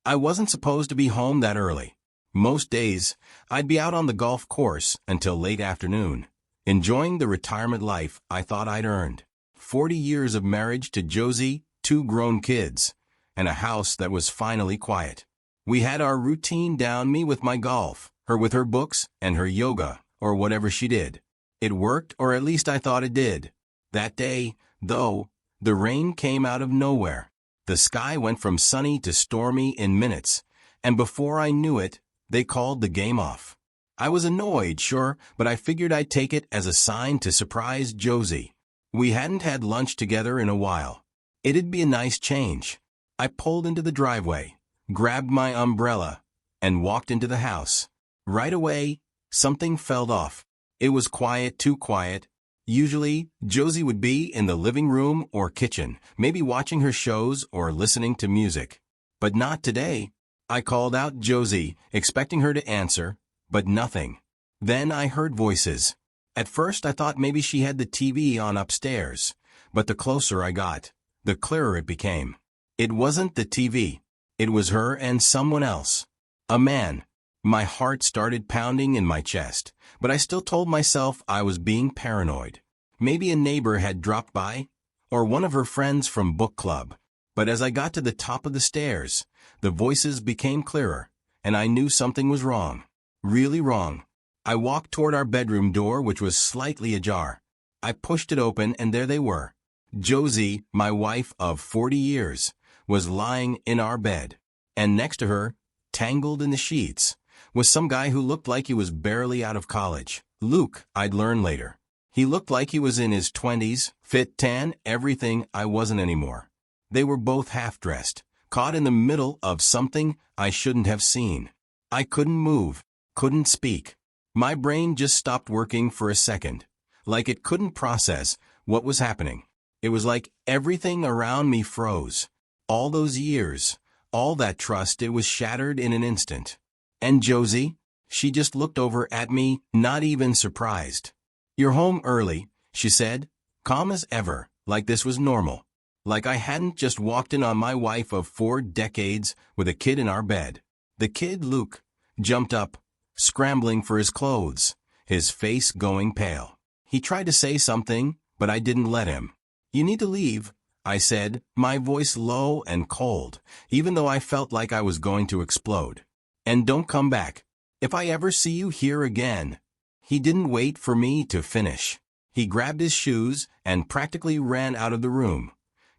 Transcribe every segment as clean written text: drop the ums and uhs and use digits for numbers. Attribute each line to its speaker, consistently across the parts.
Speaker 1: I wasn't supposed to be home that early. Most days, I'd be out on the golf course until late afternoon, enjoying the retirement life I thought I'd earned. 40 years of marriage to Josie, 2 grown kids, and a house that was finally quiet. We had our routine down, me with my golf, her with her books and her yoga, or whatever she did. It worked, or at least I thought it did. That day, though, the rain came out of nowhere. The sky went from sunny to stormy in minutes, and before I knew it, they called the game off. I was annoyed, sure, but I figured I'd take it as a sign to surprise Josie. We hadn't had lunch together in a while. It'd be a nice change. I pulled into the driveway, grabbed my umbrella, and walked into the house. Right away, something felt off. It was quiet, too quiet. Usually, Josie would be in the living room or kitchen, maybe watching her shows or listening to music. But not today. I called out Josie, expecting her to answer, but nothing. Then I heard voices. At first I thought maybe she had the TV on upstairs, but the closer I got, the clearer it became. It wasn't the TV. It was her and someone else. A man. My heart started pounding in my chest, but I still told myself I was being paranoid. Maybe a neighbor had dropped by, or one of her friends from book club. But as I got to the top of the stairs, the voices became clearer, and I knew something was wrong. Really wrong. I walked toward our bedroom door, which was slightly ajar. I pushed it open, and there they were. Josie, my wife of 40 years, was lying in our bed. And next to her, tangled in the sheets, was some guy who looked like he was barely out of college. Luke, I'd learn later. He looked like he was in his 20s, fit, tan, everything I wasn't anymore. They were both half-dressed, caught in the middle of something I shouldn't have seen. I couldn't move, couldn't speak. My brain just stopped working for a second, like it couldn't process what was happening. It was like everything around me froze. All those years, all that trust, it was shattered in an instant. And Josie? She just looked over at me, not even surprised. "You're home early," she said, calm as ever, like this was normal. Like I hadn't just walked in on my wife of 4 decades with a kid in our bed. The kid, Luke, jumped up, scrambling for his clothes, his face going pale. He tried to say something, but I didn't let him. "You need to leave," I said, my voice low and cold, even though I felt like I was going to explode. "And don't come back. If I ever see you here again." He didn't wait for me to finish. He grabbed his shoes and practically ran out of the room,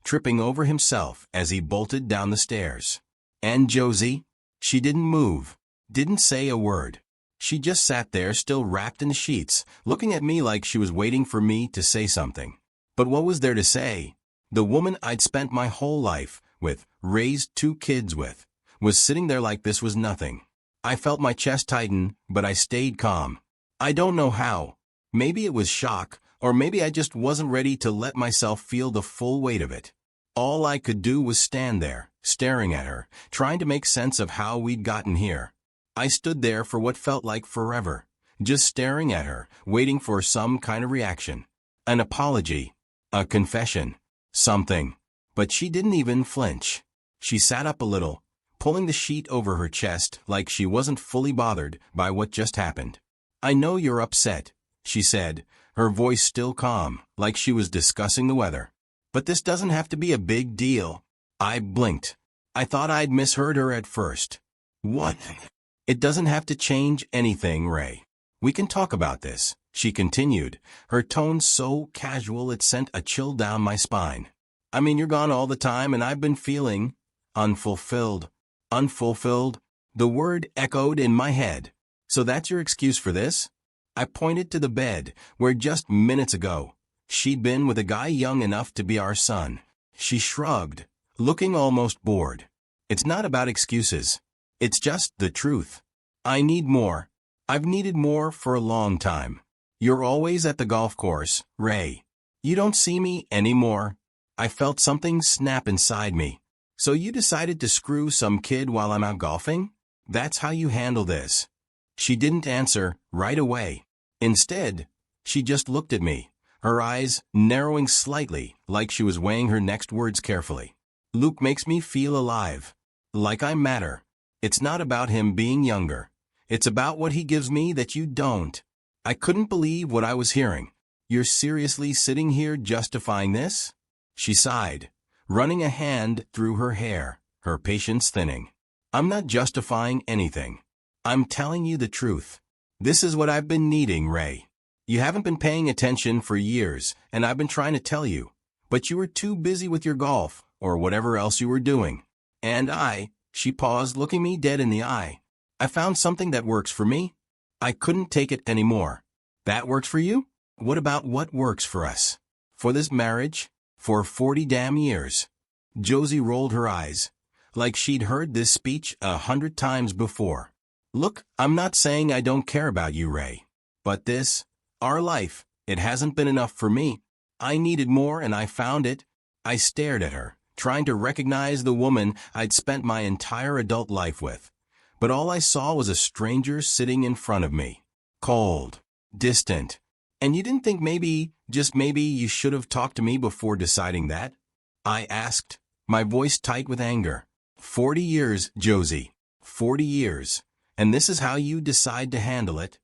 Speaker 1: tripping over himself as he bolted down the stairs. And Josie? She didn't move, didn't say a word. She just sat there, still wrapped in the sheets, looking at me like she was waiting for me to say something. But what was there to say? The woman I'd spent my whole life with, raised 2 kids with, was sitting there like this was nothing. I felt my chest tighten, but I stayed calm. I don't know how. Maybe it was shock, or maybe I just wasn't ready to let myself feel the full weight of it. All I could do was stand there, staring at her, trying to make sense of how we'd gotten here. I stood there for what felt like forever, just staring at her, waiting for some kind of reaction. An apology, a confession, something. But she didn't even flinch. She sat up a little, pulling the sheet over her chest like she wasn't fully bothered by what just happened. "I know you're upset," she said, her voice still calm, like she was discussing the weather. "But this doesn't have to be a big deal." I blinked. I thought I'd misheard her at first. "What?" "It doesn't have to change anything, Ray. We can talk about this," she continued, her tone so casual it sent a chill down my spine. "I mean, you're gone all the time and I've been feeling unfulfilled." Unfulfilled? The word echoed in my head. "So that's your excuse for this?" I pointed to the bed, where just minutes ago, she'd been with a guy young enough to be our son. She shrugged, looking almost bored. "It's not about excuses. It's just the truth. I need more. I've needed more for a long time. You're always at the golf course, Ray. You don't see me anymore." I felt something snap inside me. "So you decided to screw some kid while I'm out golfing? That's how you handle this?" She didn't answer right away. Instead, she just looked at me, her eyes narrowing slightly, like she was weighing her next words carefully. "Luke makes me feel alive." Like I matter. It's not about him being younger. It's about what he gives me that you don't. I couldn't believe what I was hearing. You're seriously sitting here justifying this? She sighed, running a hand through her hair, her patience thinning. I'm not justifying anything. I'm telling you the truth. This is what I've been needing, Ray. You haven't been paying attention for years, and I've been trying to tell you. But you were too busy with your golf, or whatever else you were doing. And she paused, looking me dead in the eye. I found something that works for me. I couldn't take it anymore. That works for you? What about what works for us? For this marriage? For 40 damn years? Josie rolled her eyes, like she'd heard this speech 100 times before. Look, I'm not saying I don't care about you, Ray. But this, our life, it hasn't been enough for me. I needed more and I found it. I stared at her, trying to recognize the woman I'd spent my entire adult life with. But all I saw was a stranger sitting in front of me. Cold. Distant. And you didn't think maybe, just maybe, you should have talked to me before deciding that? I asked, my voice tight with anger. 40 years, Josie. 40 years. And this is how you decide to handle it?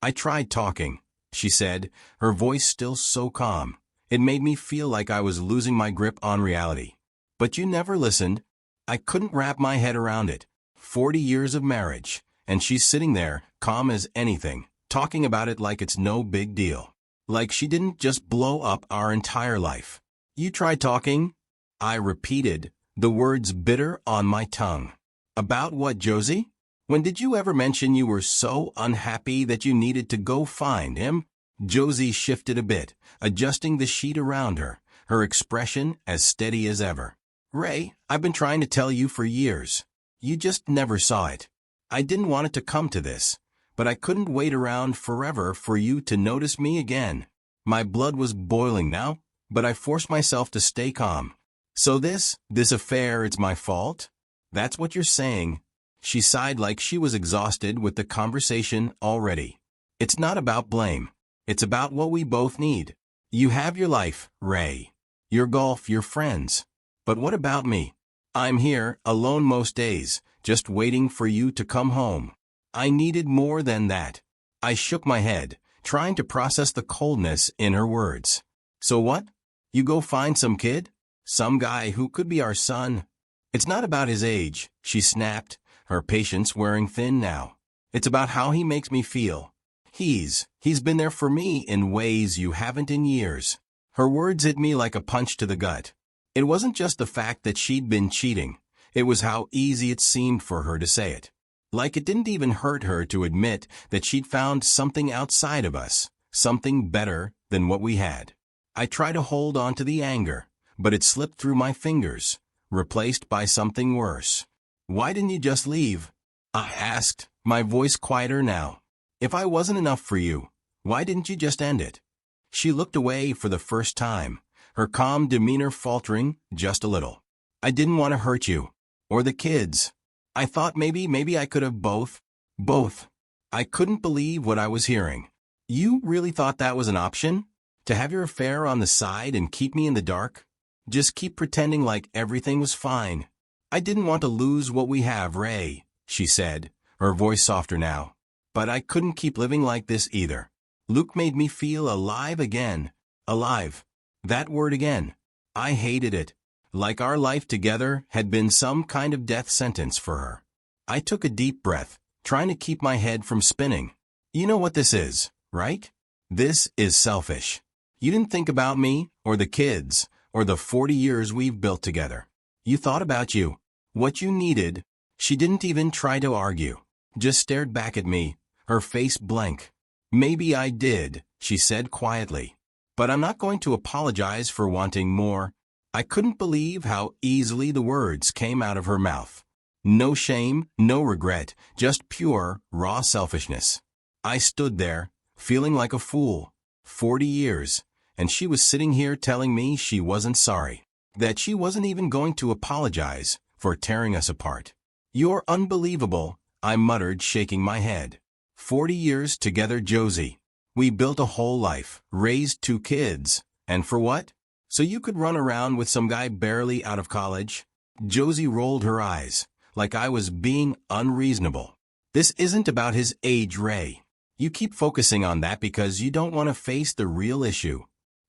Speaker 1: I tried talking, she said, her voice still so calm. It made me feel like I was losing my grip on reality. But you never listened. I couldn't wrap my head around it. 40 years of marriage, and she's sitting there, calm as anything, talking about it like it's no big deal. Like she didn't just blow up our entire life. You tried talking? I repeated, the words bitter on my tongue. About what, Josie? When did you ever mention you were so unhappy that you needed to go find him? Josie shifted a bit, adjusting the sheet around her, her expression as steady as ever. Ray, I've been trying to tell you for years. You just never saw it. I didn't want it to come to this, but I couldn't wait around forever for you to notice me again. My blood was boiling now, but I forced myself to stay calm. So this affair, it's my fault? That's what you're saying. She sighed like she was exhausted with the conversation already. It's not about blame. It's about what we both need. You have your life, Ray. Your golf, your friends. But what about me? I'm here, alone most days, just waiting for you to come home. I needed more than that. I shook my head, trying to process the coldness in her words. So what? You go find some kid? Some guy who could be our son? It's not about his age, she snapped, her patience wearing thin now. It's about how he makes me feel. He's been there for me in ways you haven't in years. Her words hit me like a punch to the gut. It wasn't just the fact that she'd been cheating. It was how easy it seemed for her to say it. Like it didn't even hurt her to admit that she'd found something outside of us, something better than what we had. I tried to hold on to the anger, but it slipped through my fingers, replaced by something worse. Why didn't you just leave? I asked, my voice quieter now. If I wasn't enough for you, why didn't you just end it? She looked away for the first time, her calm demeanor faltering just a little. I didn't want to hurt you. Or the kids. I thought maybe I could have both. Both. I couldn't believe what I was hearing. You really thought that was an option? To have your affair on the side and keep me in the dark? Just keep pretending like everything was fine. I didn't want to lose what we have, Ray, she said, her voice softer now. But I couldn't keep living like this either. Luke made me feel alive again. Alive. That word again. I hated it. Like our life together had been some kind of death sentence for her. I took a deep breath, trying to keep my head from spinning. You know what this is, right? This is selfish. You didn't think about me, or the kids, or the 40 years we've built together. You thought about you. What you needed. She didn't even try to argue. Just stared back at me, her face blank. Maybe I did, she said quietly. But I'm not going to apologize for wanting more. I couldn't believe how easily the words came out of her mouth. No shame, no regret, just pure, raw selfishness. I stood there, feeling like a fool. 40 years, and she was sitting here telling me she wasn't sorry. That she wasn't even going to apologize for tearing us apart. You're unbelievable, I muttered, shaking my head. 40 years together, Josie. We built a whole life, raised 2 kids. And for what? So you could run around with some guy barely out of college? Josie rolled her eyes, like I was being unreasonable. This isn't about his age, Ray. You keep focusing on that because you don't want to face the real issue.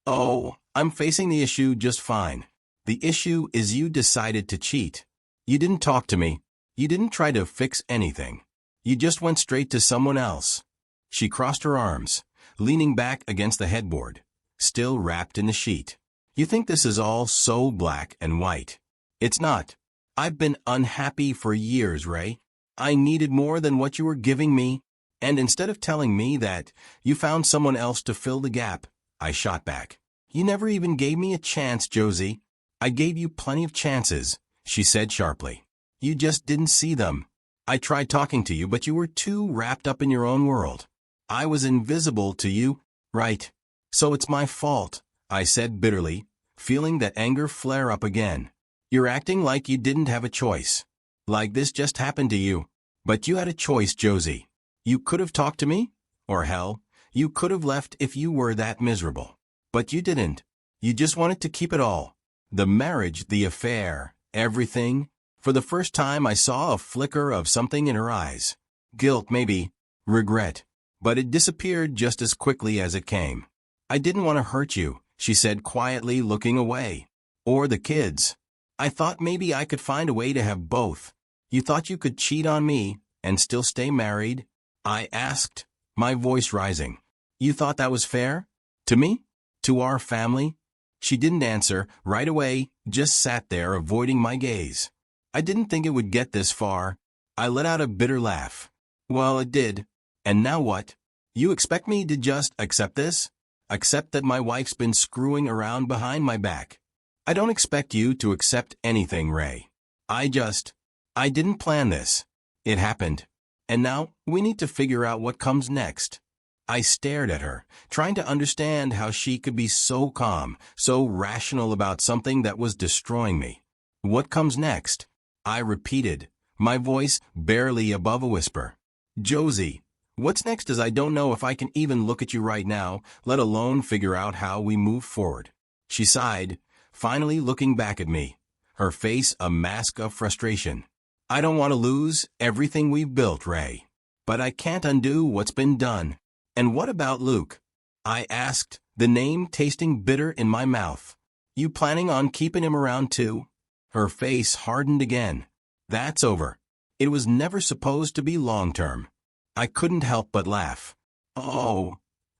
Speaker 1: Oh, I'm facing the issue just fine. The issue is you decided to cheat. You didn't talk to me. You didn't try to fix anything. You just went straight to someone else. She crossed her arms, leaning back against the headboard, still wrapped in the sheet. You think this is all so black and white. It's not. I've been unhappy for years, Ray. I needed more than what you were giving me, and instead of telling me that you found someone else to fill the gap, I shot back. You never even gave me a chance, Josie. I gave you plenty of chances, she said sharply. You just didn't see them. I tried talking to you, but you were too wrapped up in your own world. I was invisible to you, right? So it's my fault, I said bitterly, feeling that anger flare up again. You're acting like you didn't have a choice. Like this just happened to you. But you had a choice, Josie. You could have talked to me, or hell, you could have left if you were that miserable. But you didn't. You just wanted to keep it all. The marriage, the affair, everything. For the first time I saw a flicker of something in her eyes. Guilt, maybe. Regret. But it disappeared just as quickly as it came. I didn't want to hurt you, she said quietly, looking away. Or the kids. I thought maybe I could find a way to have both. You thought you could cheat on me and still stay married? I asked, my voice rising. You thought that was fair? To me? To our family? She didn't answer right away, just sat there avoiding my gaze. I didn't think it would get this far. I let out a bitter laugh. Well, it did. And now what? You expect me to just accept this? Accept that my wife's been screwing around behind my back? I don't expect you to accept anything, Ray. I didn't plan this. It happened. And now, we need to figure out what comes next. I stared at her, trying to understand how she could be so calm, so rational about something that was destroying me. What comes next? I repeated, my voice barely above a whisper. Josie, what's next is I don't know if I can even look at you right now, let alone figure out how we move forward. She sighed, finally looking back at me, her face a mask of frustration. I don't want to lose everything we've built, Ray. But I can't undo what's been done. And what about Luke? I asked, the name tasting bitter in my mouth. You planning on keeping him around too? Her face hardened again. That's over. It was never supposed to be long-term. I couldn't help but laugh. Oh,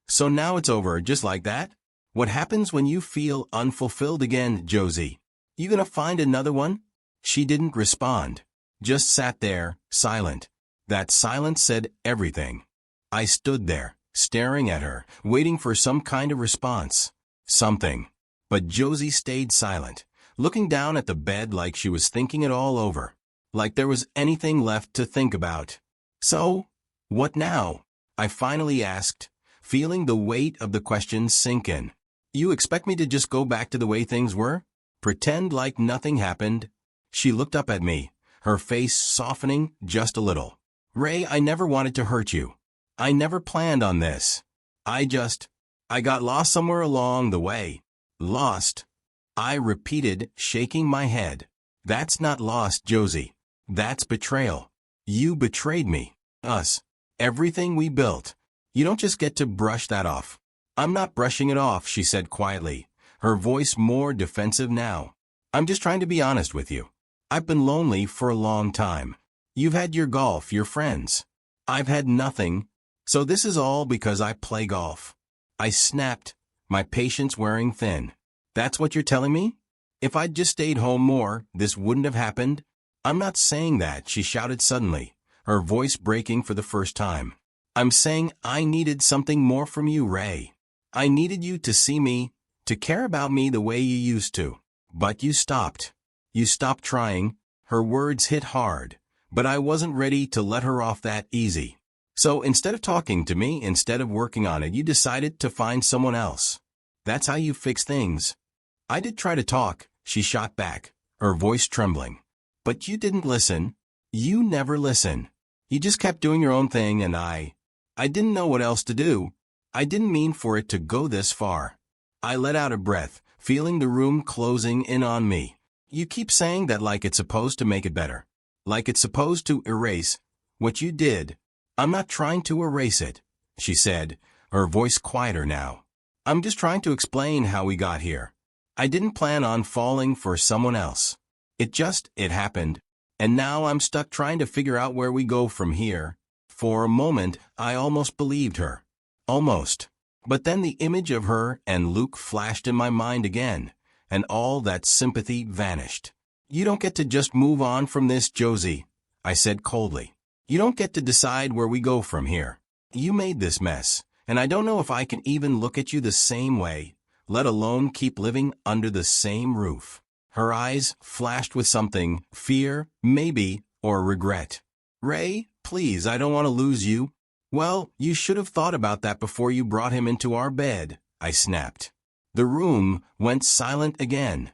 Speaker 1: so now it's over just like that? What happens when you feel unfulfilled again, Josie? You gonna find another one? She didn't respond. Just sat there, silent. That silence said everything. I stood there, staring at her, waiting for some kind of response. Something. But Josie stayed silent, looking down at the bed like she was thinking it all over. Like there was anything left to think about. So, what now? I finally asked, feeling the weight of the question sink in. You expect me to just go back to the way things were? Pretend like nothing happened? She looked up at me, her face softening just a little. Ray, I never wanted to hurt you. I never planned on this. I got lost somewhere along the way. Lost? I repeated, shaking my head. That's not lost, Josie. That's betrayal. You betrayed me. Us. Everything we built. You don't just get to brush that off. I'm not brushing it off, she said quietly, her voice more defensive now. I'm just trying to be honest with you. I've been lonely for a long time. You've had your golf, your friends. I've had nothing. So this is all because I play golf. I snapped, my patience wearing thin. That's what you're telling me? If I'd just stayed home more, this wouldn't have happened? I'm not saying that, she shouted suddenly, her voice breaking for the first time. I'm saying I needed something more from you, Ray. I needed you to see me, to care about me the way you used to. But you stopped. You stopped trying. Her words hit hard, but I wasn't ready to let her off that easy. So instead of talking to me, instead of working on it, you decided to find someone else. That's how you fix things. I did try to talk, she shot back, her voice trembling. But you didn't listen. You never listen. You just kept doing your own thing, and I didn't know what else to do. I didn't mean for it to go this far. I let out a breath, feeling the room closing in on me. You keep saying that like it's supposed to make it better. Like it's supposed to erase what you did. I'm not trying to erase it, she said, her voice quieter now. I'm just trying to explain how we got here. I didn't plan on falling for someone else. It happened. And now I'm stuck trying to figure out where we go from here. For a moment, I almost believed her. Almost. But then the image of her and Luke flashed in my mind again, and all that sympathy vanished. You don't get to just move on from this, Josie, I said coldly. You don't get to decide where we go from here. You made this mess, and I don't know if I can even look at you the same way, let alone keep living under the same roof. Her eyes flashed with something, fear, maybe, or regret. Ray, please, I don't want to lose you. Well, you should have thought about that before you brought him into our bed, I snapped. The room went silent again,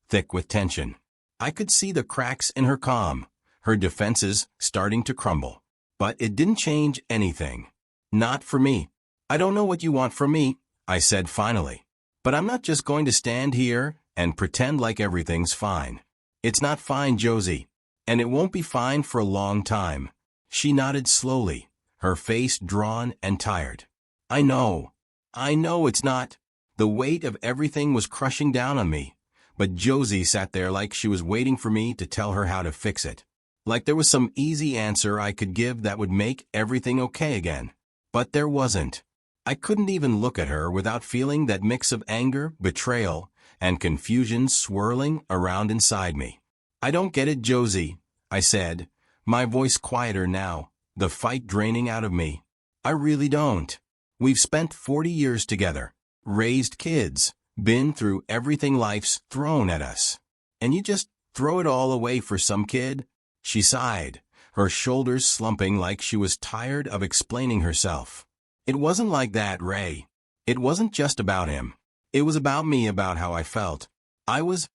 Speaker 1: thick with tension. I could see the cracks in her calm, her defenses starting to crumble. But it didn't change anything. Not for me. I don't know what you want from me, I said finally. But I'm not just going to stand here and pretend like everything's fine. It's not fine, Josie. And it won't be fine for a long time. She nodded slowly, her face drawn and tired. I know it's not. The weight of everything was crushing down on me. But Josie sat there like she was waiting for me to tell her how to fix it. Like there was some easy answer I could give that would make everything okay again. But there wasn't. I couldn't even look at her without feeling that mix of anger, betrayal, and confusion swirling around inside me. I don't get it, Josie, I said, my voice quieter now, the fight draining out of me. I really don't. We've spent 40 years together, raised kids, been through everything life's thrown at us. And you just throw it all away for some kid? She sighed, her shoulders slumping like she was tired of explaining herself. It wasn't like that, Ray. It wasn't just about him. It was about me, about how I felt. I was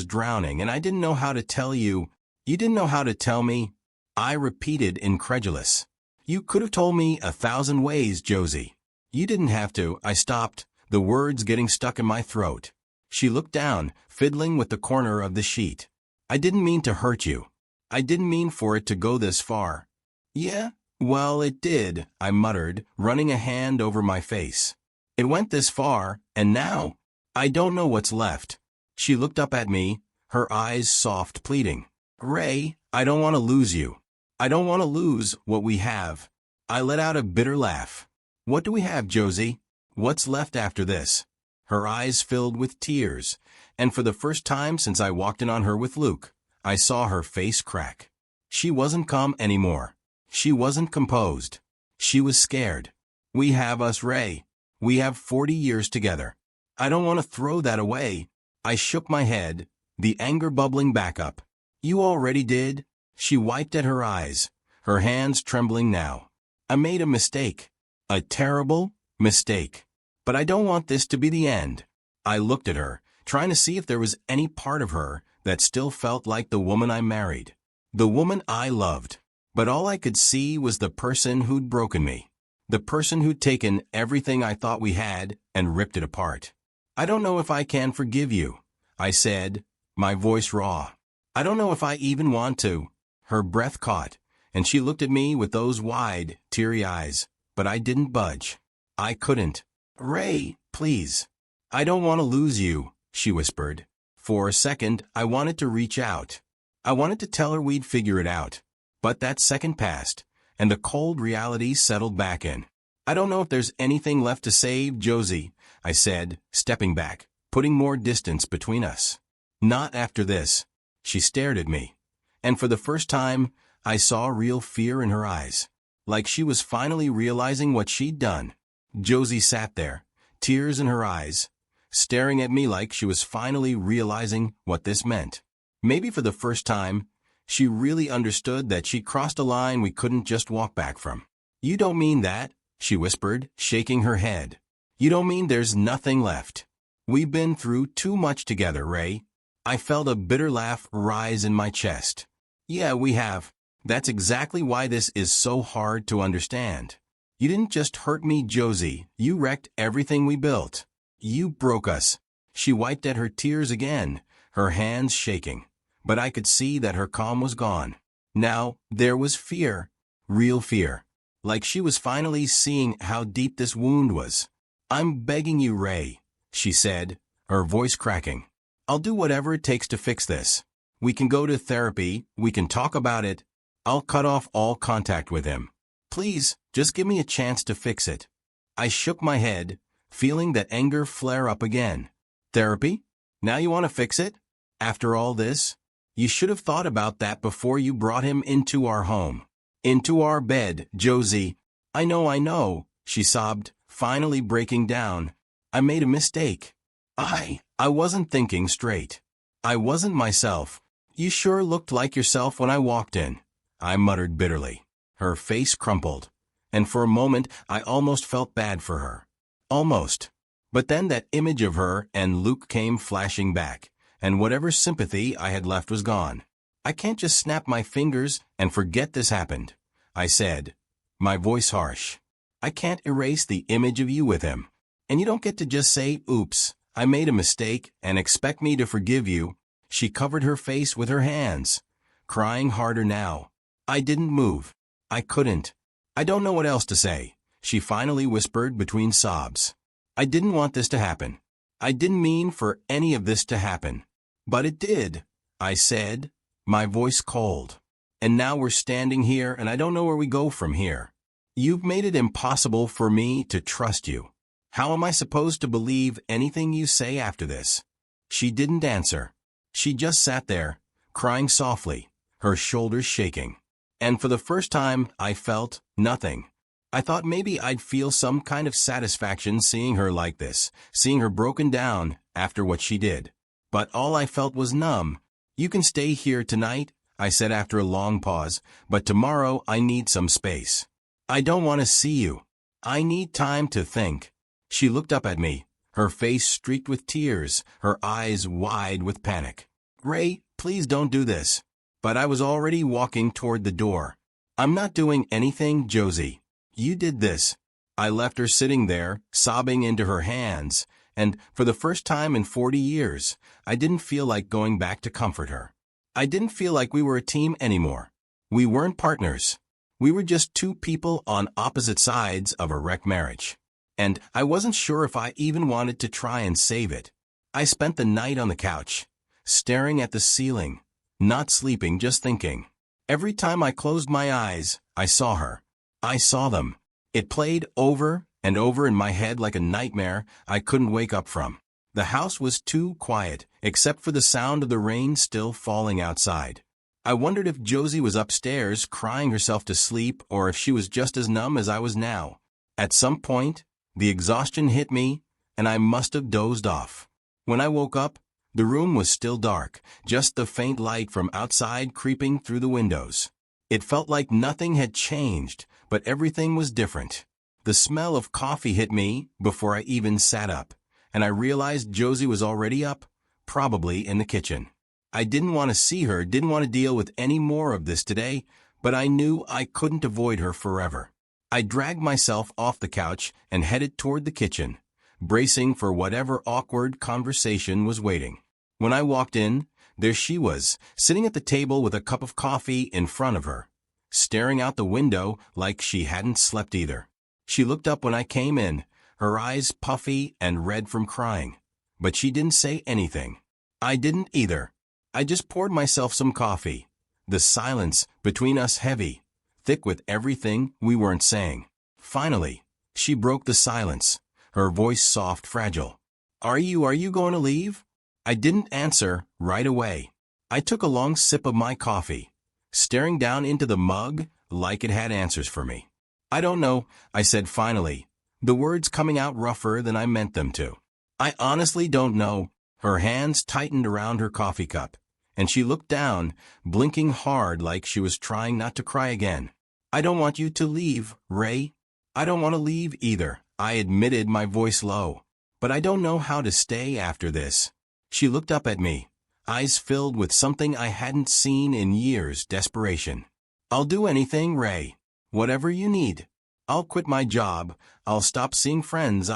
Speaker 1: drowning, and I didn't know how to tell you. You didn't know how to tell me. I repeated, incredulous. You could have told me 1,000 ways, Josie. You didn't have to. I stopped, the words getting stuck in my throat. She looked down, fiddling with the corner of the sheet. I didn't mean to hurt you. I didn't mean for it to go this far. Yeah? Well, it did, I muttered, running a hand over my face. It went this far, and now, I don't know what's left. She looked up at me, her eyes soft, pleading. Ray, I don't want to lose you. I don't want to lose what we have. I let out a bitter laugh. What do we have, Josie? What's left after this? Her eyes filled with tears, and for the first time since I walked in on her with Luke, I saw her face crack. She wasn't calm anymore. She wasn't composed. She was scared. We have us, Ray. We have 40 years together. I don't want to throw that away. I shook my head, the anger bubbling back up. You already did? She wiped at her eyes, her hands trembling now. I made a mistake. A terrible mistake. But I don't want this to be the end. I looked at her, trying to see if there was any part of her that still felt like the woman I married. The woman I loved. But all I could see was the person who'd broken me. The person who'd taken everything I thought we had and ripped it apart. I don't know if I can forgive you, I said, my voice raw. I don't know if I even want to. Her breath caught, and she looked at me with those wide, teary eyes, but I didn't budge. I couldn't. Ray, please. I don't want to lose you, she whispered. For a second, I wanted to reach out. I wanted to tell her we'd figure it out. But that second passed, and the cold reality settled back in. I don't know if there's anything left to save, Josie, I said, stepping back, putting more distance between us. Not after this. She stared at me, and for the first time, I saw real fear in her eyes, like she was finally realizing what she'd done. Josie sat there, tears in her eyes, staring at me like she was finally realizing what this meant. Maybe for the first time, she really understood that she crossed a line we couldn't just walk back from. You don't mean that, she whispered, shaking her head. You don't mean there's nothing left. We've been through too much together, Ray. I felt a bitter laugh rise in my chest. Yeah, we have. That's exactly why this is so hard to understand. You didn't just hurt me, Josie. You wrecked everything we built. You broke us. She wiped at her tears again, her hands shaking. But I could see that her calm was gone. Now, there was fear. Real fear. Like she was finally seeing how deep this wound was. "I'm begging you, Ray," she said, her voice cracking. "I'll do whatever it takes to fix this. We can go to therapy, we can talk about it. I'll cut off all contact with him. Please, just give me a chance to fix it." I shook my head, feeling that anger flare up again. "Therapy? Now you want to fix it? After all this? You should have thought about that before you brought him into our home. Into our bed, Josie." I know," she sobbed, finally breaking down. "I made a mistake. I wasn't thinking straight. I wasn't myself. You sure looked like yourself when I walked in," I muttered bitterly. Her face crumpled, and for a moment I almost felt bad for her. Almost. But then that image of her and Luke came flashing back, and whatever sympathy I had left was gone. "I can't just snap my fingers and forget this happened," I said, my voice harsh. "I can't erase the image of you with him. And you don't get to just say, 'Oops, I made a mistake,' and expect me to forgive you." She covered her face with her hands, crying harder now. I didn't move. I couldn't. "I don't know what else to say," she finally whispered between sobs. "I didn't want this to happen. I didn't mean for any of this to happen. But it did," I said, my voice cold. "And now we're standing here and I don't know where we go from here. You've made it impossible for me to trust you. How am I supposed to believe anything you say after this?" She didn't answer. She just sat there, crying softly, her shoulders shaking. And for the first time, I felt nothing. I thought maybe I'd feel some kind of satisfaction seeing her like this, seeing her broken down after what she did. But all I felt was numb. "You can stay here tonight," I said after a long pause, "but tomorrow I need some space. I don't want to see you. I need time to think." She looked up at me, her face streaked with tears, her eyes wide with panic. "Ray, please don't do this." But I was already walking toward the door. "I'm not doing anything, Josie. You did this." I left her sitting there, sobbing into her hands, and for the first time in 40 years, I didn't feel like going back to comfort her. I didn't feel like we were a team anymore. We weren't partners. We were just two people on opposite sides of a wrecked marriage. And I wasn't sure if I even wanted to try and save it. I spent the night on the couch, staring at the ceiling, not sleeping, just thinking. Every time I closed my eyes, I saw her. I saw them. It played over and over in my head like a nightmare I couldn't wake up from. The house was too quiet, except for the sound of the rain still falling outside. I wondered if Josie was upstairs crying herself to sleep or if she was just as numb as I was now. At some point, the exhaustion hit me, and I must have dozed off. When I woke up, the room was still dark, just the faint light from outside creeping through the windows. It felt like nothing had changed, but everything was different. The smell of coffee hit me before I even sat up, and I realized Josie was already up, probably in the kitchen. I didn't want to see her, didn't want to deal with any more of this today, but I knew I couldn't avoid her forever. I dragged myself off the couch and headed toward the kitchen, bracing for whatever awkward conversation was waiting. When I walked in, there she was, sitting at the table with a cup of coffee in front of her, staring out the window like she hadn't slept either. She looked up when I came in, her eyes puffy and red from crying, but she didn't say anything. I didn't either. I just poured myself some coffee, the silence between us heavy, thick with everything we weren't saying. Finally, she broke the silence, her voice soft, fragile. Are you going to leave?" I didn't answer right away. I took a long sip of my coffee, staring down into the mug like it had answers for me. "I don't know," I said finally, the words coming out rougher than I meant them to. "I honestly don't know." Her hands tightened around her coffee cup, and she looked down, blinking hard like she was trying not to cry again. "I don't want you to leave, Ray." "I don't want to leave either," I admitted, my voice low. "But I don't know how to stay after this." She looked up at me, eyes filled with something I hadn't seen in years, desperation. "I'll do anything, Ray. Whatever you need. I'll quit my job. I'll stop seeing friends.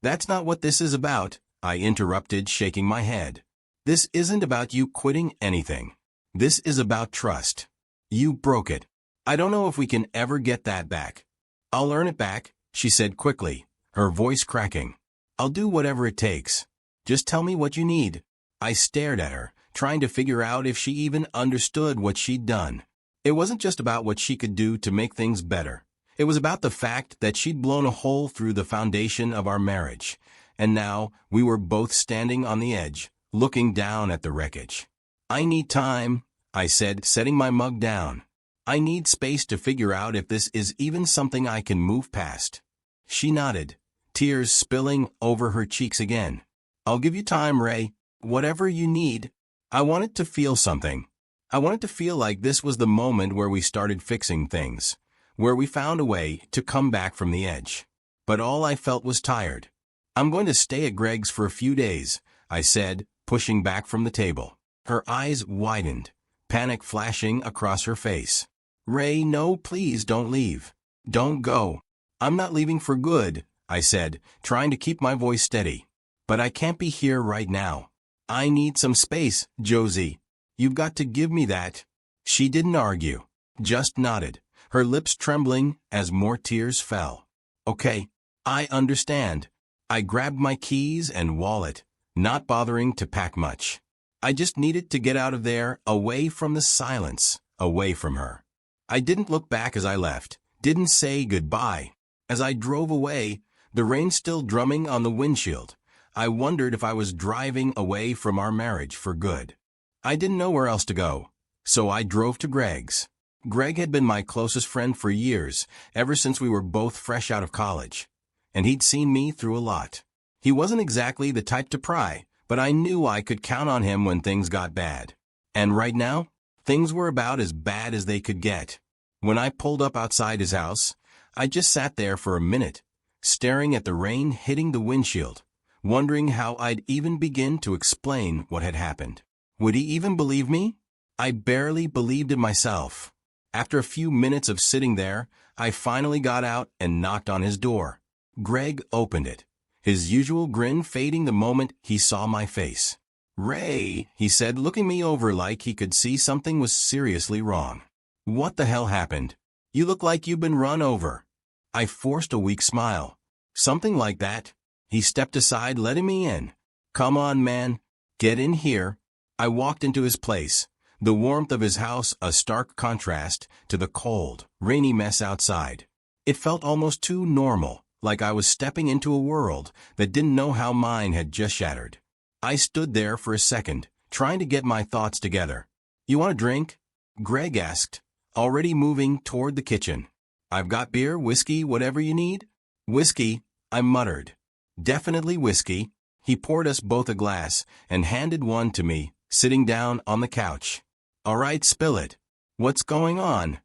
Speaker 1: That's not what this is about," I interrupted, shaking my head. "This isn't about you quitting anything. This is about trust. You broke it. I don't know if we can ever get that back. I'll earn it back, she said quickly, her voice cracking. I'll do whatever it takes. Just tell me what you need. I stared at her, trying to figure out if she even understood what she'd done. It wasn't just about what she could do to make things better. It was about the fact that she'd blown a hole through the foundation of our marriage, and now we were both standing on the edge, looking down at the wreckage. I need time, I said, setting my mug down. I need space to figure out if this is even something I can move past. She nodded, tears spilling over her cheeks again. I'll give you time, Ray. Whatever you need. I wanted to feel something. I wanted to feel like this was the moment where we started fixing things, where we found a way to come back from the edge. But all I felt was tired. I'm going to stay at Greg's for a few days, I said, pushing back from the table. Her eyes widened, panic flashing across her face. Ray, no, please don't leave. Don't go. I'm not leaving for good, I said, trying to keep my voice steady. But I can't be here right now. I need some space, Josie. You've got to give me that. She didn't argue, just nodded, her lips trembling as more tears fell. Okay, I understand. I grabbed my keys and wallet, not bothering to pack much. I just needed to get out of there, away from the silence, away from her. I didn't look back as I left, didn't say goodbye. As I drove away, the rain still drumming on the windshield, I wondered if I was driving away from our marriage for good. I didn't know where else to go, so I drove to Greg's. Greg had been my closest friend for years, ever since we were both fresh out of college, and he'd seen me through a lot. He wasn't exactly the type to pry, but I knew I could count on him when things got bad. And right now, things were about as bad as they could get. When I pulled up outside his house, I just sat there for a minute, staring at the rain hitting the windshield, wondering how I'd even begin to explain what had happened. Would he even believe me? I barely believed it myself. After a few minutes of sitting there, I finally got out and knocked on his door. Greg opened it, his usual grin fading the moment he saw my face. Ray, he said, looking me over like he could see something was seriously wrong. What the hell happened? You look like you've been run over. I forced a weak smile. Something like that. He stepped aside, letting me in. Come on, man. Get in here. I walked into his place, the warmth of his house a stark contrast to the cold, rainy mess outside. It felt almost too normal, like I was stepping into a world that didn't know how mine had just shattered. I stood there for a second, trying to get my thoughts together. You want a drink? Greg asked, already moving toward the kitchen. I've got beer, whiskey, whatever you need. Whiskey, I muttered. Definitely whiskey. He poured us both a glass and handed one to me, sitting down on the couch. All right, spill it. What's going on?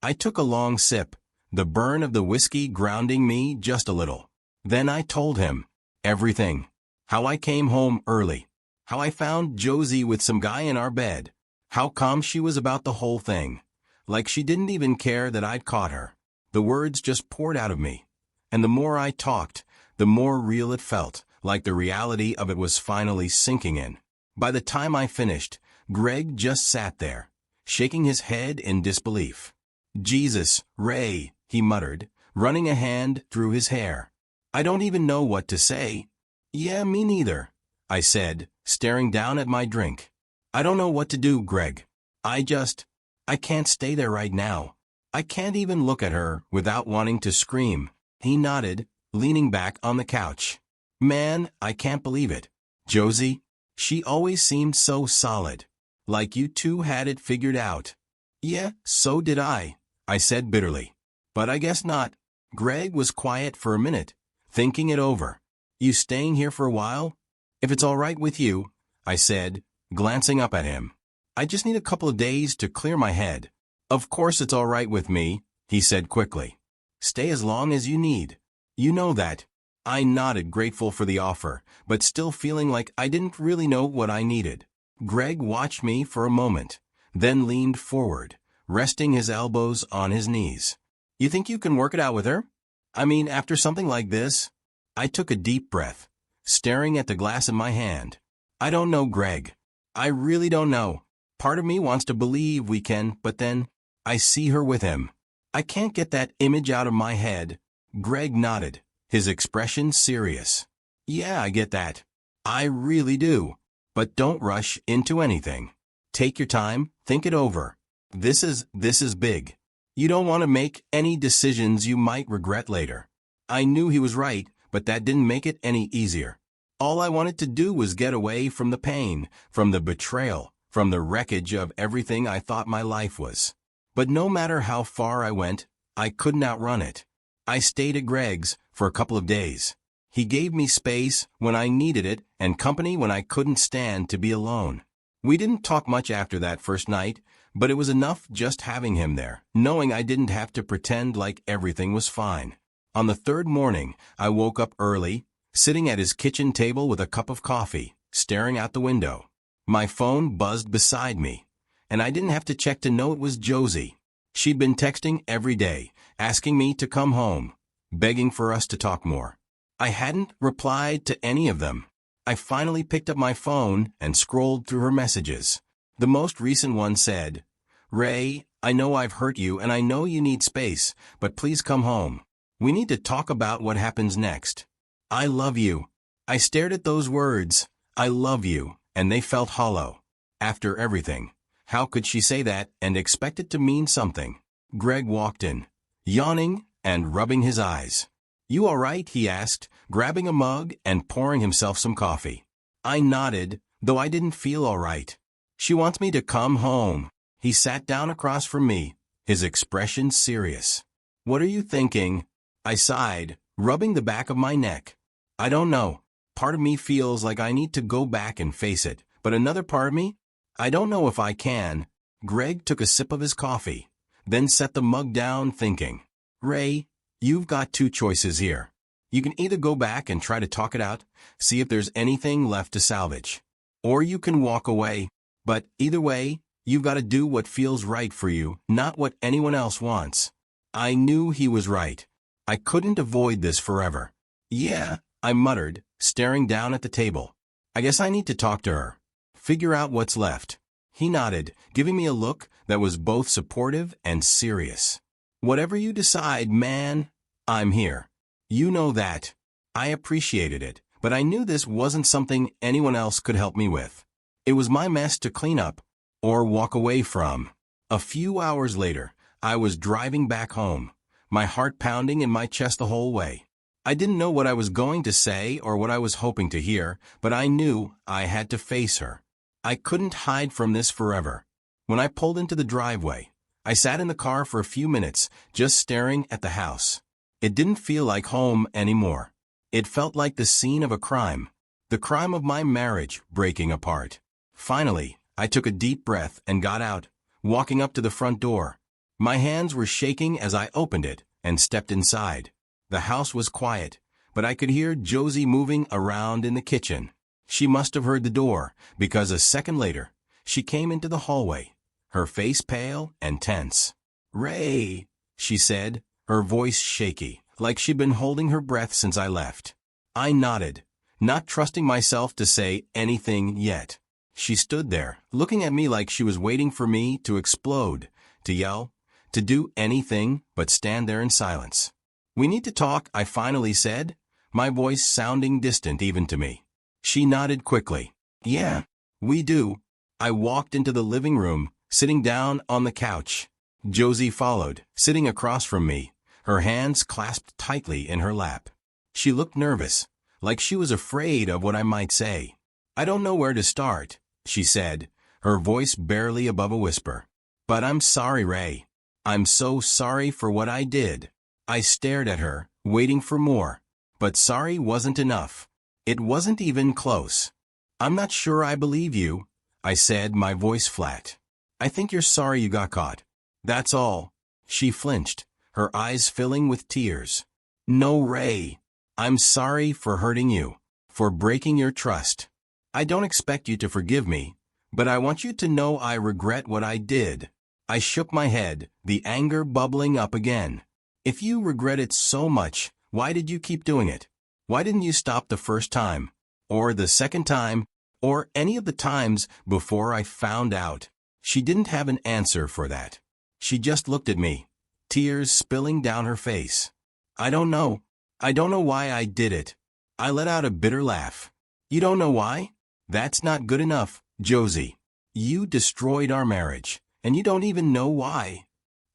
Speaker 1: I took a long sip, the burn of the whiskey grounding me just a little. Then I told him everything. How I came home early. How I found Josie with some guy in our bed. How calm she was about the whole thing. Like she didn't even care that I'd caught her. The words just poured out of me. And the more I talked, the more real it felt, like the reality of it was finally sinking in. By the time I finished, Greg just sat there, shaking his head in disbelief. Jesus, Ray, he muttered, running a hand through his hair. I don't even know what to say. Yeah, me neither, I said, staring down at my drink. I don't know what to do, Greg. I can't stay there right now. I can't even look at her without wanting to scream. He nodded, leaning back on the couch. Man, I can't believe it. Josie, she always seemed so solid. Like you two had it figured out. Yeah, so did I said bitterly. But I guess not. Greg was quiet for a minute, thinking it over. You staying here for a while? If it's all right with you, I said, glancing up at him. I just need a couple of days to clear my head. Of course it's all right with me, he said quickly. Stay as long as you need. You know that. I nodded, grateful for the offer, but still feeling like I didn't really know what I needed. Greg watched me for a moment, then leaned forward, resting his elbows on his knees. You think you can work it out with her? I mean, after something like this? I took a deep breath, staring at the glass in my hand. I don't know, Greg. I really don't know. Part of me wants to believe we can, but then I see her with him. I can't get that image out of my head. Greg nodded, his expression serious. Yeah, I get that. I really do. But don't rush into anything. Take your time, think it over. This is big. You don't want to make any decisions you might regret later. I knew he was right, but that didn't make it any easier. All I wanted to do was get away from the pain, from the betrayal, from the wreckage of everything I thought my life was. But no matter how far I went, I couldn't outrun it. I stayed at Greg's for a couple of days. He gave me space when I needed it and company when I couldn't stand to be alone. We didn't talk much after that first night, but it was enough just having him there, knowing I didn't have to pretend like everything was fine. On the third morning, I woke up early, sitting at his kitchen table with a cup of coffee, staring out the window. My phone buzzed beside me, and I didn't have to check to know it was Josie. She'd been texting every day, asking me to come home, begging for us to talk more. I hadn't replied to any of them. I finally picked up my phone and scrolled through her messages. The most recent one said, "Ray, I know I've hurt you and I know you need space, but please come home. We need to talk about what happens next. I love you." I stared at those words, "I love you," and they felt hollow. After everything, how could she say that and expect it to mean something? Greg walked in, yawning and rubbing his eyes. "You all right?" he asked, grabbing a mug and pouring himself some coffee. I nodded, though I didn't feel all right. "She wants me to come home." He sat down across from me, his expression serious. "What are you thinking?" I sighed, rubbing the back of my neck. "I don't know. Part of me feels like I need to go back and face it, but another part of me, I don't know if I can." Greg took a sip of his coffee, then set the mug down thinking, "Ray, you've got two choices here. You can either go back and try to talk it out, see if there's anything left to salvage. Or you can walk away. But either way, you've got to do what feels right for you, not what anyone else wants." I knew he was right. I couldn't avoid this forever. "Yeah," I muttered, staring down at the table. "I guess I need to talk to her. Figure out what's left." He nodded, giving me a look that was both supportive and serious. "Whatever you decide, man, I'm here. You know that." I appreciated it, but I knew this wasn't something anyone else could help me with. It was my mess to clean up or walk away from. A few hours later, I was driving back home, my heart pounding in my chest the whole way. I didn't know what I was going to say or what I was hoping to hear, but I knew I had to face her. I couldn't hide from this forever. When I pulled into the driveway, I sat in the car for a few minutes, just staring at the house. It didn't feel like home anymore. It felt like the scene of a crime, the crime of my marriage breaking apart. Finally, I took a deep breath and got out, walking up to the front door. My hands were shaking as I opened it and stepped inside. The house was quiet, but I could hear Josie moving around in the kitchen. She must have heard the door, because a second later, she came into the hallway, her face pale and tense. "Ray," she said, her voice shaky, like she'd been holding her breath since I left. I nodded, not trusting myself to say anything yet. She stood there, looking at me like she was waiting for me to explode, to yell, to do anything but stand there in silence. "We need to talk," I finally said, my voice sounding distant even to me. She nodded quickly. "Yeah, we do." I walked into the living room, sitting down on the couch. Josie followed, sitting across from me, her hands clasped tightly in her lap. She looked nervous, like she was afraid of what I might say. "I don't know where to start," she said, her voice barely above a whisper. "But I'm sorry, Ray. I'm so sorry for what I did." I stared at her, waiting for more. But sorry wasn't enough. It wasn't even close. "I'm not sure I believe you," I said, my voice flat. "I think you're sorry you got caught. That's all." She flinched, her eyes filling with tears. "No, Ray. I'm sorry for hurting you, for breaking your trust. I don't expect you to forgive me, but I want you to know I regret what I did." I shook my head, the anger bubbling up again. "If you regret it so much, why did you keep doing it? Why didn't you stop the first time, or the second time, or any of the times before I found out?" She didn't have an answer for that. She just looked at me, tears spilling down her face. I don't know. I don't know why I did it. I let out a bitter laugh. You don't know why? That's not good enough, Josie. You destroyed our marriage, and you don't even know why.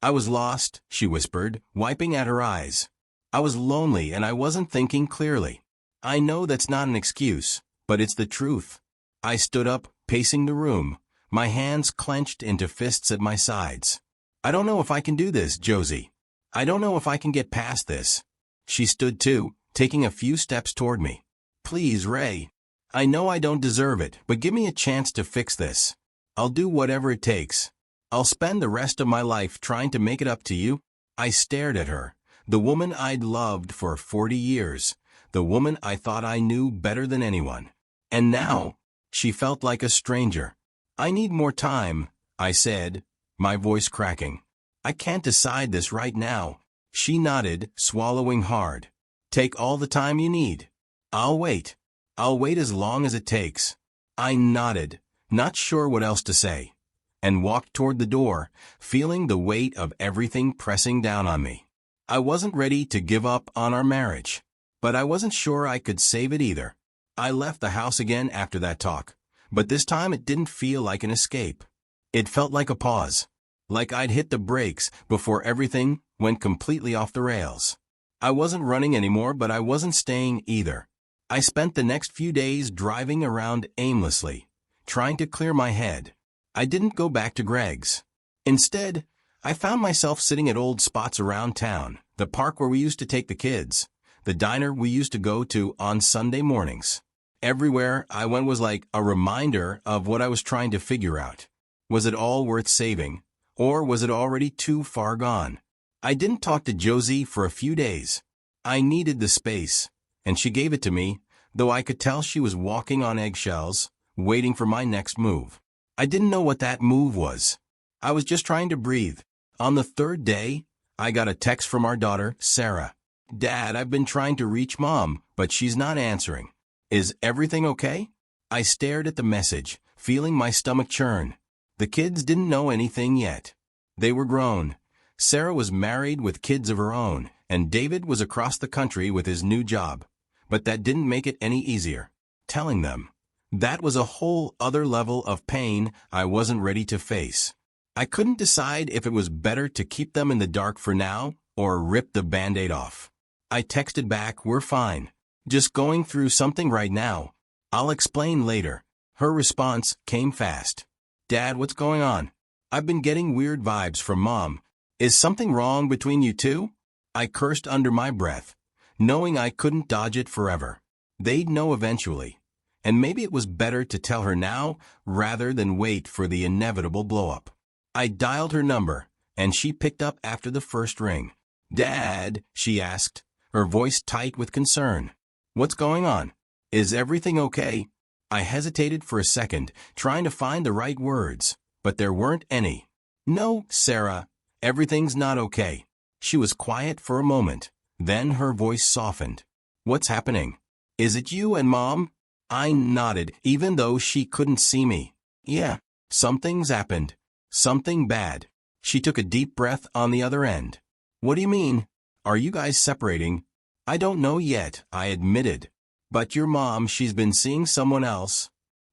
Speaker 1: I was lost, she whispered, wiping at her eyes. I was lonely and I wasn't thinking clearly. I know that's not an excuse, but it's the truth. I stood up, pacing the room, my hands clenched into fists at my sides. I don't know if I can do this, Josie. I don't know if I can get past this. She stood too, taking a few steps toward me. Please, Ray. I know I don't deserve it, but give me a chance to fix this. I'll do whatever it takes. I'll spend the rest of my life trying to make it up to you. I stared at her, the woman I'd loved for 40 years, the woman I thought I knew better than anyone. And now, she felt like a stranger. I need more time, I said, my voice cracking. I can't decide this right now. She nodded, swallowing hard. Take all the time you need. I'll wait. I'll wait as long as it takes. I nodded, not sure what else to say, and walked toward the door, feeling the weight of everything pressing down on me. I wasn't ready to give up on our marriage, but I wasn't sure I could save it either. I left the house again after that talk, but this time it didn't feel like an escape. It felt like a pause, like I'd hit the brakes before everything went completely off the rails. I wasn't running anymore, but I wasn't staying either. I spent the next few days driving around aimlessly, trying to clear my head. I didn't go back to Greg's. Instead, I found myself sitting at old spots around town, the park where we used to take the kids, the diner we used to go to on Sunday mornings. Everywhere I went was like a reminder of what I was trying to figure out. Was it all worth saving, or was it already too far gone? I didn't talk to Josie for a few days. I needed the space, and she gave it to me, though I could tell she was walking on eggshells, waiting for my next move. I didn't know what that move was. I was just trying to breathe. On the third day, I got a text from our daughter, Sarah. Dad, I've been trying to reach Mom, but she's not answering. Is everything okay? I stared at the message, feeling my stomach churn. The kids didn't know anything yet. They were grown. Sarah was married with kids of her own, and David was across the country with his new job. But that didn't make it any easier. Telling them. That was a whole other level of pain I wasn't ready to face. I couldn't decide if it was better to keep them in the dark for now or rip the Band-Aid off. I texted back, we're fine. Just going through something right now. I'll explain later. Her response came fast. Dad, what's going on? I've been getting weird vibes from Mom. Is something wrong between you two? I cursed under my breath, knowing I couldn't dodge it forever. They'd know eventually. And maybe it was better to tell her now rather than wait for the inevitable blow-up. I dialed her number, and she picked up after the first ring. Dad, she asked, her voice tight with concern. What's going on? Is everything okay? I hesitated for a second, trying to find the right words, but there weren't any. No, Sarah, everything's not okay. She was quiet for a moment, then her voice softened. What's happening? Is it you and Mom? I nodded, even though she couldn't see me. Yeah, something's happened. Something bad. She took a deep breath on the other end. What do you mean? Are you guys separating? I don't know yet, I admitted. But your mom, she's been seeing someone else.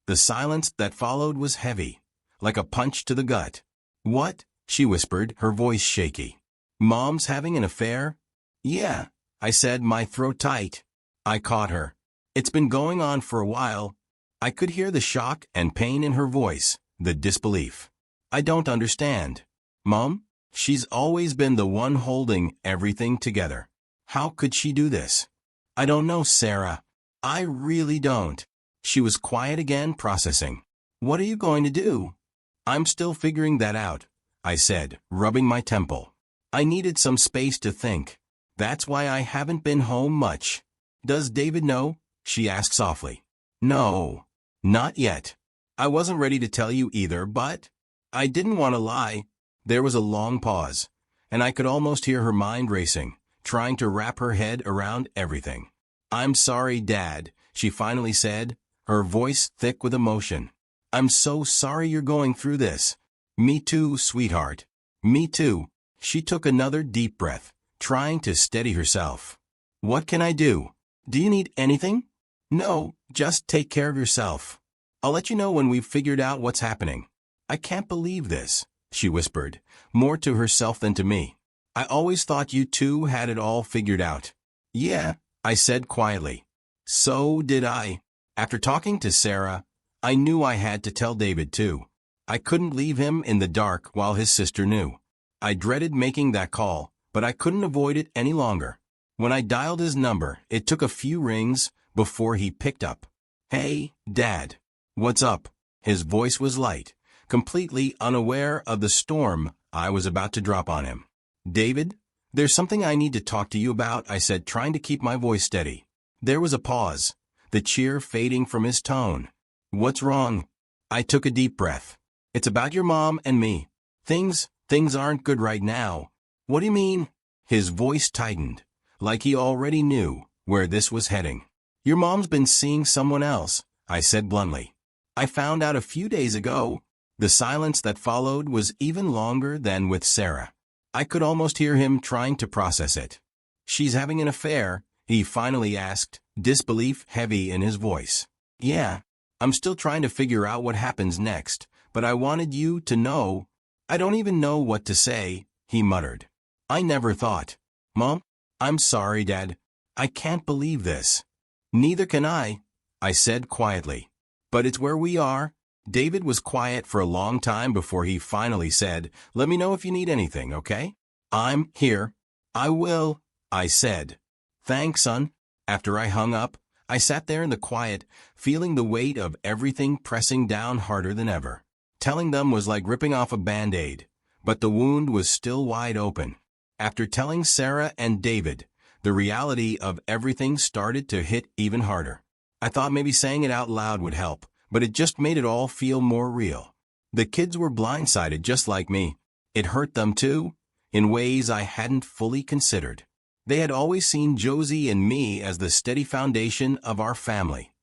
Speaker 1: The silence that followed was heavy, like a punch to the gut. What? She whispered, her voice shaky. Mom's having an affair? Yeah, I said, my throat tight. I caught her. It's been going on for a while. I could hear the shock and pain in her voice, the disbelief. I don't understand. Mom? She's always been the one holding everything together. How could she do this? I don't know, Sarah. I really don't. She was quiet again, processing. What are you going to do? I'm still figuring that out, I said, rubbing my temple. I needed some space to think. That's why I haven't been home much. Does David know? She asked softly. No, not yet. I wasn't ready to tell you either, but I didn't want to lie. There was a long pause, and I could almost hear her mind racing, trying to wrap her head around everything. I'm sorry, Dad, she finally said, her voice thick with emotion. I'm so sorry you're going through this. Me too, sweetheart. Me too. She took another deep breath, trying to steady herself. What can I do? Do you need anything? No, just take care of yourself. I'll let you know when we've figured out what's happening. I can't believe this, she whispered, more to herself than to me. I always thought you two had it all figured out. Yeah, I said quietly. So did I. After talking to Sarah, I knew I had to tell David too. I couldn't leave him in the dark while his sister knew. I dreaded making that call, but I couldn't avoid it any longer. When I dialed his number, it took a few rings before he picked up. Hey, Dad. What's up? His voice was light, completely unaware of the storm I was about to drop on him. David, there's something I need to talk to you about, I said, trying to keep my voice steady. There was a pause, the cheer fading from his tone. What's wrong? I took a deep breath. It's about your mom and me. Things aren't good right now. What do you mean? His voice tightened, like he already knew where this was heading. Your mom's been seeing someone else, I said bluntly. I found out a few days ago. The silence that followed was even longer than with Sarah. I could almost hear him trying to process it. She's having an affair, he finally asked, disbelief heavy in his voice. Yeah, I'm still trying to figure out what happens next, but I wanted you to know. I don't even know what to say, he muttered. I never thought. Mom? I'm sorry, Dad. I can't believe this. Neither can I said quietly. But it's where we are. David was quiet for a long time before he finally said, let me know if you need anything, okay? I'm here. I will, I said. Thanks, son. After I hung up, I sat there in the quiet, feeling the weight of everything pressing down harder than ever. Telling them was like ripping off a Band-Aid, but the wound was still wide open. After telling Sarah and David, the reality of everything started to hit even harder. I thought maybe saying it out loud would help, but it just made it all feel more real. The kids were blindsided just like me. It hurt them too, in ways I hadn't fully considered. They had always seen Josie and me as the steady foundation of our family,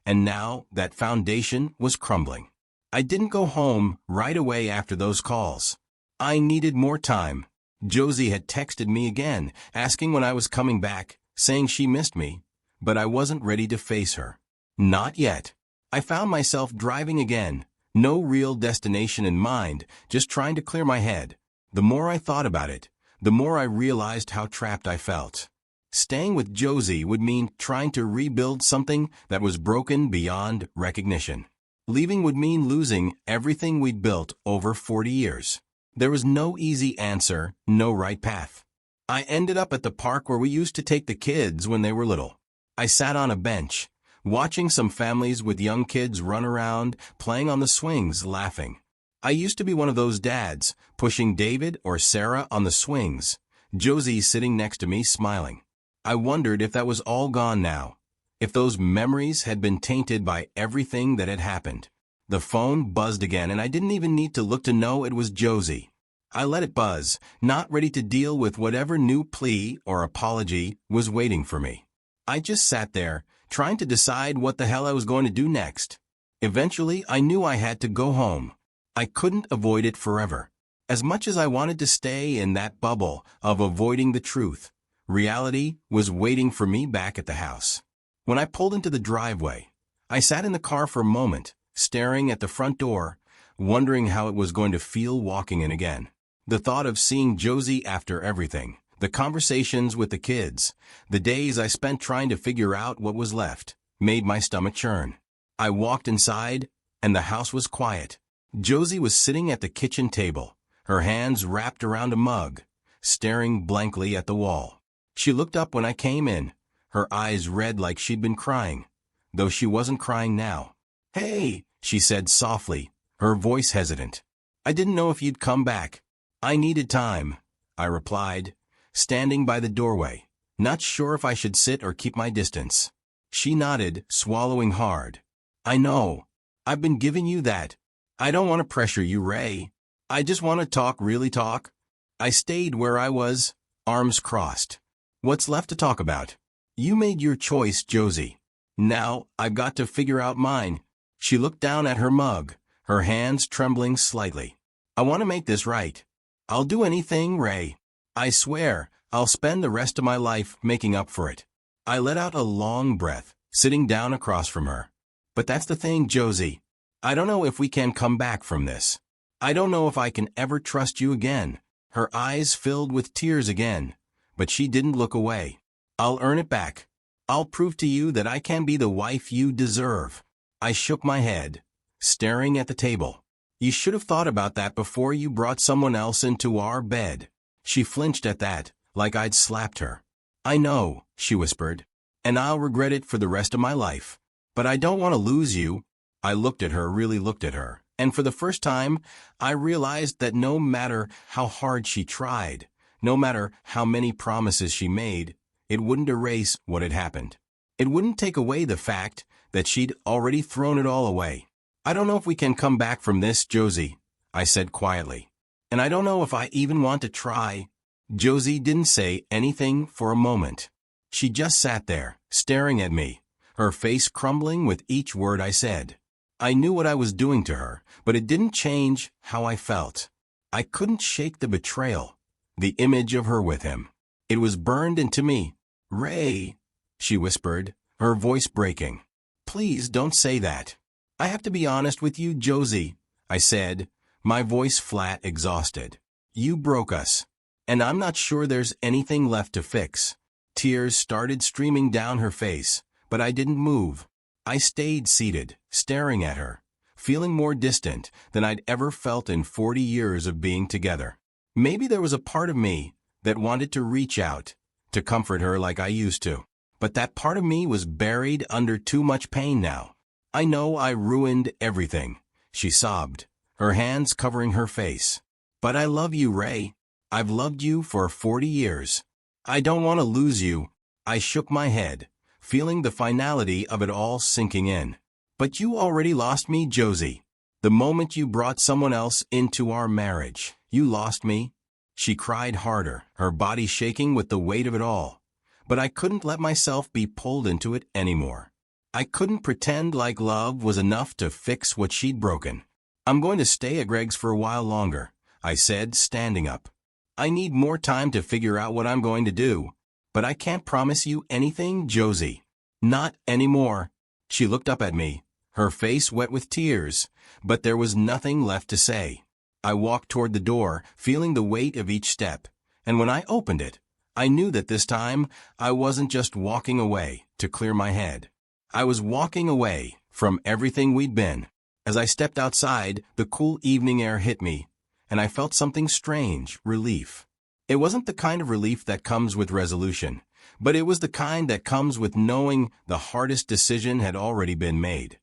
Speaker 1: and now that foundation was crumbling. I didn't go home right away after those calls. I needed more time. Josie had texted me again, asking when I was coming back, saying she missed me, but I wasn't ready to face her. Not yet. I found myself driving again, no real destination in mind, just trying to clear my head. The more I thought about it, the more I realized how trapped I felt. Staying with Josie would mean trying to rebuild something that was broken beyond recognition. Leaving would mean losing everything we'd built over 40 years. There was no easy answer, no right path. I ended up at the park where we used to take the kids when they were little. I sat on a bench, watching some families with young kids run around, playing on the swings, laughing. I used to be one of those dads, pushing David or Sarah on the swings, Josie sitting next to me smiling. I wondered if that was all gone now, if those memories had been tainted by everything that had happened. The phone buzzed again, and I didn't even need to look to know it was Josie. I let it buzz, not ready to deal with whatever new plea or apology was waiting for me. I just sat there, trying to decide what the hell I was going to do next. Eventually, I knew I had to go home. I couldn't avoid it forever. As much as I wanted to stay in that bubble of avoiding the truth, reality was waiting for me back at the house. When I pulled into the driveway, I sat in the car for a moment, staring at the front door, wondering how it was going to feel walking in again. The thought of seeing Josie after everything, the conversations with the kids, the days I spent trying to figure out what was left, made my stomach churn. I walked inside, and the house was quiet. Josie was sitting at the kitchen table, her hands wrapped around a mug, staring blankly at the wall. She looked up when I came in, her eyes red like she'd been crying, though she wasn't crying now. Hey, she said softly, her voice hesitant. I didn't know if you'd come back. I needed time, I replied, standing by the doorway, not sure if I should sit or keep my distance. She nodded, swallowing hard. I know. I've been giving you that. I don't want to pressure you, Ray. I just want to talk, really talk. I stayed where I was, arms crossed. What's left to talk about? You made your choice, Josie. Now, I've got to figure out mine. She looked down at her mug, her hands trembling slightly. I want to make this right. I'll do anything, Ray. I swear, I'll spend the rest of my life making up for it. I let out a long breath, sitting down across from her. But that's the thing, Josie. I don't know if we can come back from this. I don't know if I can ever trust you again. Her eyes filled with tears again, but she didn't look away. I'll earn it back. I'll prove to you that I can be the wife you deserve. I shook my head, staring at the table. You should have thought about that before you brought someone else into our bed. She flinched at that, like I'd slapped her. I know, she whispered, and I'll regret it for the rest of my life. But I don't want to lose you. I looked at her, really looked at her, and for the first time, I realized that no matter how hard she tried, no matter how many promises she made, it wouldn't erase what had happened. It wouldn't take away the fact that she'd already thrown it all away. I don't know if we can come back from this, Josie, I said quietly. And I don't know if I even want to try. Josie didn't say anything for a moment. She just sat there, staring at me, her face crumbling with each word I said. I knew what I was doing to her, but it didn't change how I felt. I couldn't shake the betrayal, the image of her with him. It was burned into me. Ray, she whispered, her voice breaking. Please don't say that. I have to be honest with you, Josie, I said, my voice flat, exhausted. You broke us, and I'm not sure there's anything left to fix. Tears started streaming down her face, but I didn't move. I stayed seated, staring at her, feeling more distant than I'd ever felt in 40 years of being together. Maybe there was a part of me that wanted to reach out, to comfort her like I used to. But that part of me was buried under too much pain now. I know I ruined everything, she sobbed, her hands covering her face. But I love you, Ray. I've loved you for 40 years. I don't want to lose you. I shook my head, feeling the finality of it all sinking in. But you already lost me, Josie. The moment you brought someone else into our marriage, you lost me. She cried harder, her body shaking with the weight of it all. But I couldn't let myself be pulled into it anymore. I couldn't pretend like love was enough to fix what she'd broken. I'm going to stay at Greg's for a while longer, I said, standing up. I need more time to figure out what I'm going to do. But I can't promise you anything, Josie. Not anymore. She looked up at me, her face wet with tears, but there was nothing left to say. I walked toward the door, feeling the weight of each step, and when I opened it, I knew that this time I wasn't just walking away to clear my head. I was walking away from everything we'd been. As I stepped outside, the cool evening air hit me, and I felt something strange, relief. It wasn't the kind of relief that comes with resolution, but it was the kind that comes with knowing the hardest decision had already been made.